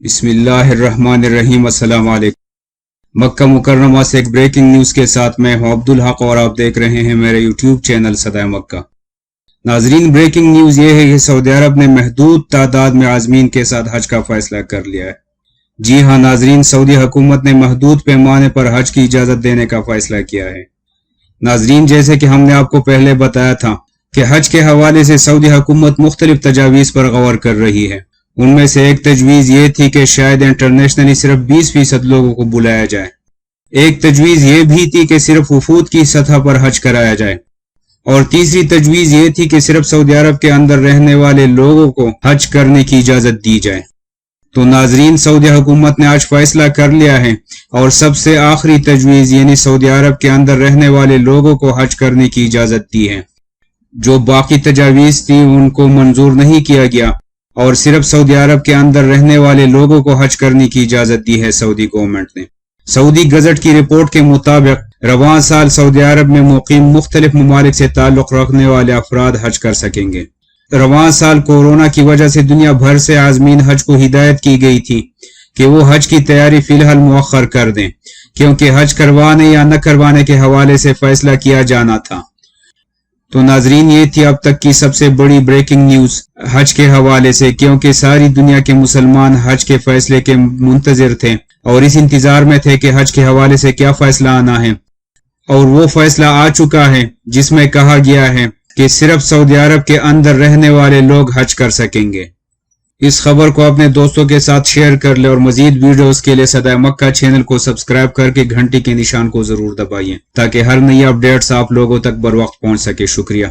بسم اللہ الرحمن الرحیم۔ السلام علیکم۔ مکہ مکرمہ سے ایک بریکنگ نیوز کے ساتھ میں ہوں عبدالحق اور آپ دیکھ رہے ہیں میرے یوٹیوب چینل صدائے مکہ۔ ناظرین، بریکنگ نیوز یہ ہے کہ سعودی عرب نے محدود تعداد میں عازمین کے ساتھ حج کا فیصلہ کر لیا ہے۔ جی ہاں ناظرین، سعودی حکومت نے محدود پیمانے پر حج کی اجازت دینے کا فیصلہ کیا ہے۔ ناظرین، جیسے کہ ہم نے آپ کو پہلے بتایا تھا کہ حج کے حوالے سے سعودی حکومت مختلف تجاویز پر غور کر رہی ہے۔ ان میں سے ایک تجویز یہ تھی کہ شاید انٹرنیشنلی صرف 20% لوگوں کو بلایا جائے۔ ایک تجویز یہ بھی تھی کہ صرف وفود کی سطح پر حج کرایا جائے، اور تیسری تجویز یہ تھی کہ صرف سعودی عرب کے اندر رہنے والے لوگوں کو حج کرنے کی اجازت دی جائے۔ تو ناظرین، سعودی حکومت نے آج فیصلہ کر لیا ہے، اور سب سے آخری تجویز یعنی سعودی عرب کے اندر رہنے والے لوگوں کو حج کرنے کی اجازت دی ہے۔ جو باقی تجاویز تھی ان کو منظور نہیں کیا گیا، اور صرف سعودی عرب کے اندر رہنے والے لوگوں کو حج کرنے کی اجازت دی ہے سعودی گورنمنٹ نے۔ سعودی گزٹ کی رپورٹ کے مطابق رواں سال سعودی عرب میں مقیم مختلف ممالک سے تعلق رکھنے والے افراد حج کر سکیں گے۔ رواں سال کورونا کی وجہ سے دنیا بھر سے عازمین حج کو ہدایت کی گئی تھی کہ وہ حج کی تیاری فی الحال مؤخر کر دیں، کیونکہ حج کروانے یا نہ کروانے کے حوالے سے فیصلہ کیا جانا تھا۔ تو ناظرین، یہ تھی اب تک کی سب سے بڑی بریکنگ نیوز حج کے حوالے سے، کیونکہ ساری دنیا کے مسلمان حج کے فیصلے کے منتظر تھے اور اس انتظار میں تھے کہ حج کے حوالے سے کیا فیصلہ آنا ہے، اور وہ فیصلہ آ چکا ہے جس میں کہا گیا ہے کہ صرف سعودی عرب کے اندر رہنے والے لوگ حج کر سکیں گے۔ اس خبر کو اپنے دوستوں کے ساتھ شیئر کر لیں، اور مزید ویڈیوز کے لیے صدائے مکہ چینل کو سبسکرائب کر کے گھنٹی کے نشان کو ضرور دبائیں تاکہ ہر نئی اپڈیٹس آپ لوگوں تک بر وقت پہنچ سکے۔ شکریہ۔